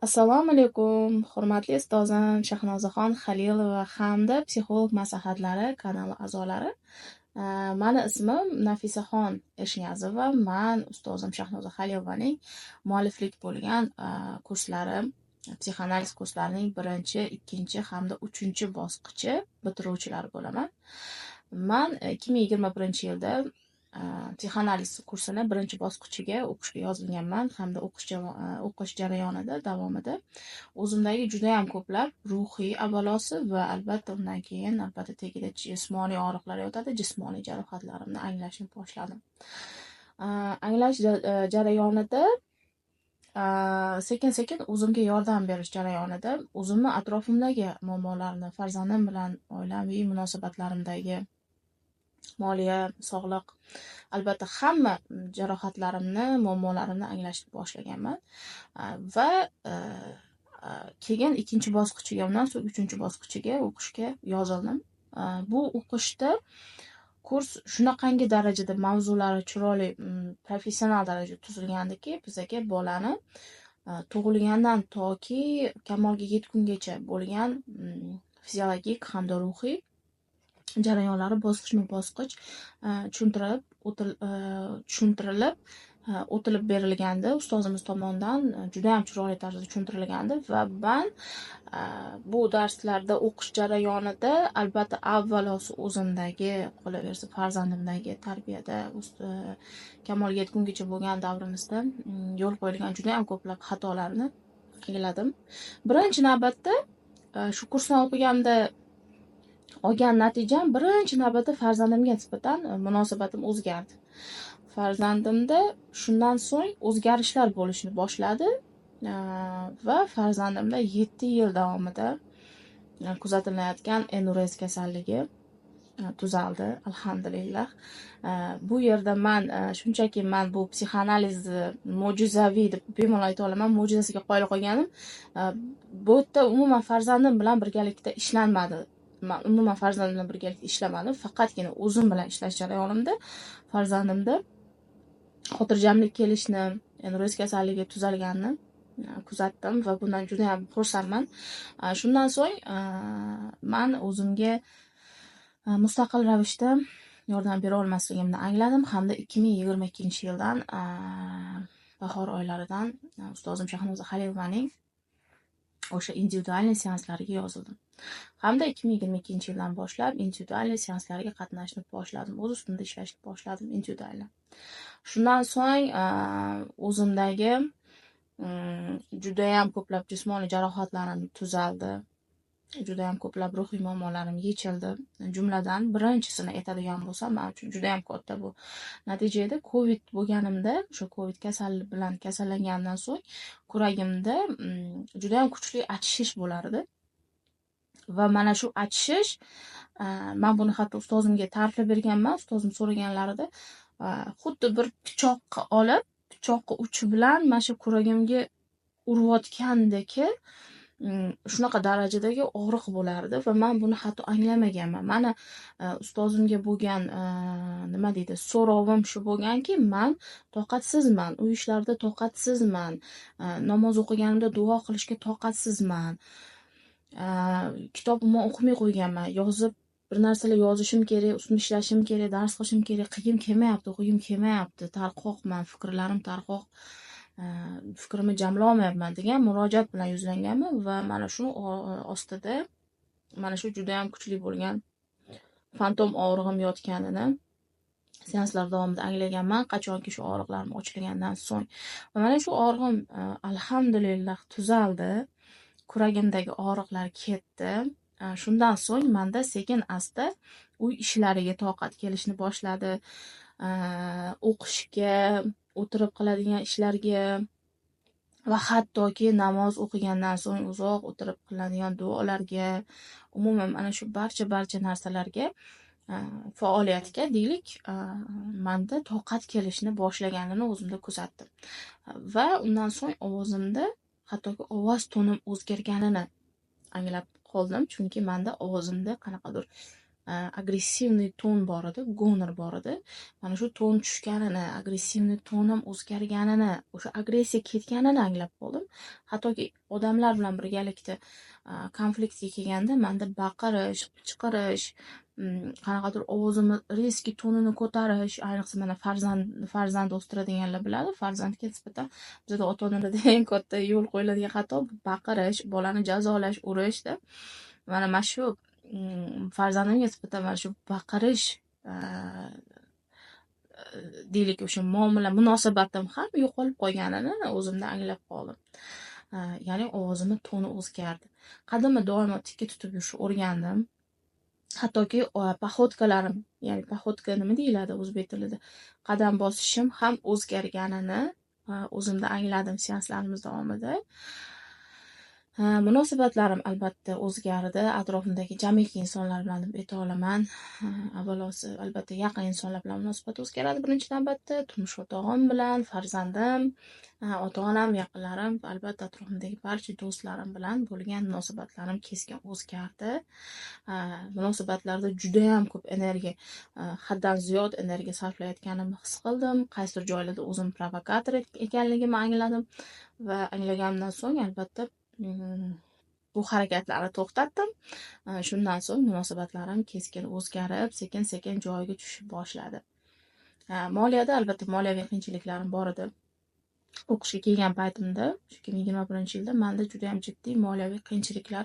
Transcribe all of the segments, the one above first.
Assalomu alaykum, hurmatli ustozim Shahnozaxon Halilova hamda psixolog maslahatlari kanali a'zolari. Mani ismim Nafisaxon Eshniyazova. Men ustozim Shahnoza Halilovaning mualliflik bo'lgan kurslarim, psixoanaliz kurslarining 1, 2 hamda 3 bosqichi bitiruvchilari bo'laman. Men 2021-yilda psixoanaliz kursini 1-bosqichiga o'qishga yozilganman hamda o'qish jarayonida davomida o'zimdagi juda ham ko'plab ruhiy avvalosi va albatta undan keyin tagida jismoniy og'riqlar yotadi, jismoniy jarohatlarimni anglashni boshladim. Anglash jarayonida sekin-sekin o'zimga yordam berish jarayonida o'zimni atrofimdagi muammolarni, farzandim bilan oilaviy munosabatlarimdagi moliya, sog'liq, albatta hamma jarohatlarimni, muammolarimni anglashni boshlaganman va keyin 2-bosqichiga, undan so'ng 3-bosqichiga o'qishga yozildim. Bu o'qishda kurs shunaqangi darajada mavzulari chiroyli, professional darajada tuzilgandiki, bizaga bolani tug'ilgandan toki kamolga yetgungacha bo'lgan fiziologik hamda ruhiy jarayonlari bosqichma-bosqich tushuntirilib o'tilib berilgandi. Ustozimiz tomonidan juda ham chiroyli tarzda tushuntirilgandi va men bu darslarda o'qish jarayonida albatta avvalosi o'zimdagi, qolaversa farzandimdagi tarbiyada kamolga yetgungacha bo'lgan davrimizda yo'l qo'yilgan juda ham ko'plab xatolarni angladim. Birinchi navbatda shu kursni o'qiganimda olgan natijam birinchi navbatda farzandimga nisbatan munosabatim o'zgardi. Farzandimda shundan so'ng o'zgarishlar bo'lishni boshladi va farzandimda 7 yil davomida kuzatilayotgan enurez kasalligi tuzaldi, alhamdulillah. Bu yerda men shunchaki bu psixoanalizni mo'jizaviy deb bemalol ayta olaman, mo'jizasiga qoyil qolganim. Bu yerda umuman farzandim bilan birgalikda ishlanmadi. Men umuman farzandim bilan birgalikda ishlamadim, faqatgina o'zim bilan ishlash jarayonimda farzandimda xotirjamlik kelishni, enurez kasalligi tuzalganini kuzatdim va bundan juda ham xursandman. Shundan so'ng men o'zimga mustaqil ravishda yordam bera olmasligimni angladim hamda 2022-yildan bahor oylaridan ustozim Shahnoza Halilovaning o'sha individualniy seanslariga yozildim. Hamda 2022-yildan boshlab individualniy seanslarga qatnashni boshladim. O'z ustimda ishlashni boshladim individualni. Shundan so'ng o'zimdagi juda ham ko'plab jismoniy jarohatlarim tuzaldi. Juda ham ko'plab ruhiy muammolarim yechildi. Jumladan birinchisini aytadigan bo'lsam, men uchun juda ham katta bu natija edi. Covid bo'lganimda, o'sha Covid kasali bilan kasallangandan so'ng kuragimda juda ham kuchli achishish bo'lardi. Va mana shu achishish, men buni hatto ustozimga ta'riflab berganman. Ustozim so'raganlarida xuddi bir pichoqqa olib, pichoqqa uchi bilan mana shu kuragimga urayotgandek shunaqa darajadagi og'riq bo'lardi va men buni hatto anglamaganman. Mana ustozimga bo'lgan nima deydi, so'rovim shu bo'lganki, men toqatsizman, uy ishlarida toqatsizman, namoz o'qiganimda duo qilishga toqatsizman. Kitob umuman o'qimay qo'yganman. Yozib bir narsalar yozishim kerak, ustida ishlashim kerak, dars qilishim kerak, qilgim kelmayapti, tarqoqman, fikrlarim tarqoq, fikrimni jamla olmayapman degan murojaat bilan yuzlanganman va mana shu ostida mana shu juda ham kuchli bo'lgan fantom og'rig'im yotganini seanslar davomida anglaganman, qachonki shu og'riqlarim ochilgandan so'ng. Va mana shu og'rig'im alhamdulillah tuzaldi. Kuragimdagi og'riqlar ketdi. Shundan so'ng menda sekin asta uy ishlariga toqat kelishni boshladi. O'qishga, o'tirib qiladigan ishlarga va hattoki namoz o'qigandan so'ng uzoq o'tirib qiladigan duolarga, umuman mana shu barcha narsalarga, faoliyatga deylik, menda toqat kelishni boshlaganini o'zimda kuzatdim. Va undan so'ng ovozimda hattoki ovoz tonim o'zgarganini anglab qoldim, chunki menda ovozimda qanaqadir agressivniy ton bor edi, goner bor edi. Mana shu ton tushganini, agressivniy tonim o'zgarganini, o'sha agressiya ketganini anglab qoldim. Hattoki odamlar bilan birgalikda konfliktga kelganda menda baqirish, qichqirish, qanaqadir ovozimni rezki tonini ko'tarish, ayniqsa mana farzand o'stiradiganlar biladi, farzandga nisbatan bizada ota-onalarda eng katta yo'l qo'yiladigan xato baqirish, bolani jazolash, urishda. Mana shu farzandimga nisbatan mana shu baqirish deylik, o'sha muomala, munosabatim ham yo'qolib qolganini o'zimda anglab qoldim. Ya'ni ovozimni toni o'zgardi. Qadimda doimo tikka tutib yurishni o'rgandim. Hattoki poxodkalarim, ya'ni poxodka nima deyiladi o'zbek tilida, qadam bosishim ham o'zgarganini o'zimda angladim seanslarimiz davomida. Munosabatlarim albatta o'zgardi. Atrofimdagi jamiki insonlar bilan deb ayta olaman. Avvalosi albatta yaqin insonlar bilan munosabat o'zgaradi birinchi navbatda. Turmush o'rtog'im bilan, farzandim, ota-onam, yaqinlarim, albatta atrofimdagi barcha do'stlarim bilan bo'lgan munosabatlarim keskin o'zgardi. Munosabatlarda juda ham ko'p energiya, haddan ziyod energiya sarflayotganimni his qildim. Qaysidir joylarda o'zim provokator ekanligimni angladim va anglaganimdan so'ng albatta bu harakatlarni to'xtatdim. Shundan so'ng munosabatlarim keskin o'zgarib, sekin-sekin joyiga tushib boshladi. Moliyada albatta moliyaviy qiyinchiliklarim bor edi. O'qishga kelgan paytimda, 2021-yilda menda juda ham jiddiy moliyaviy qiyinchiliklar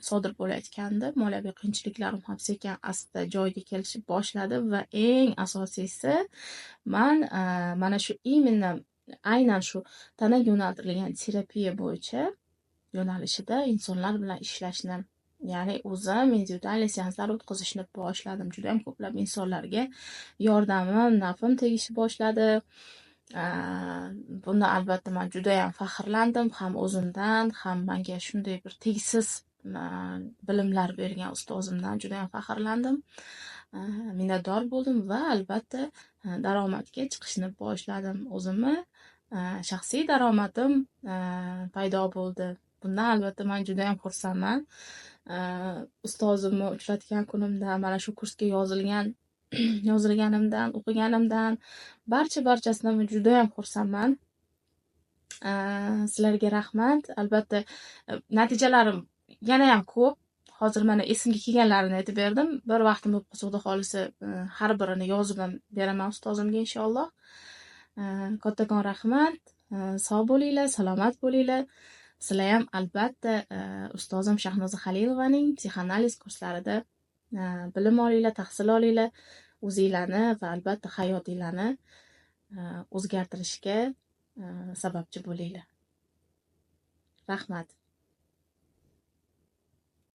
sodir bo'layotgandi. Moliyaviy qiyinchiliklarim ham sekin asta joyiga kelishib boshladi va eng asosiysi mana shu aynan shu tanaga yo'naltirilgan terapiya bo'yicha yo'nalishida insonlar bilan ishlashni, ya'ni o'zim individual seanslar o'tkazishni boshladim. Juda ham ko'plab insonlarga yordamim, nafim tegishni boshladi. Bunda albatta men juda ham faxrlandim, ham o'zimdan, ham menga shunday bir tegsiz bilimlar bergan ustozimdan juda ham faxrlandim. Minnatdor bo'ldim va albatta daromadga chiqishni boshladim. O'zimni shaxsiy daromadim paydo bo'ldi. Bundan albatta men juda ham xursandman. Ustozimni uchratgan kunimda, mana shu kursga yozilganimdan, o'qiganimdan barchasidan juda ham xursandman. Sizlarga rahmat. Albatta natijalarim yana ham ko'p. Hozir mana esimga kelganlarini aytib berdim. Bir vaqtim bo'lib qolsa, Xudo xolisa har birini yozib ham beraman ustozimga inshaalloh. Kattakon rahmat. Sog' bo'linglar, salomat bo'linglar. Sizlar ham albatta ustozim Shahnoza Halilovaning psixoanaliz kurslarida bilim olinglar, tahsil olinglar, o'zinglarni va albatta hayotinglarni o'zgartirishga sababchi bo'linglar. Rahmat.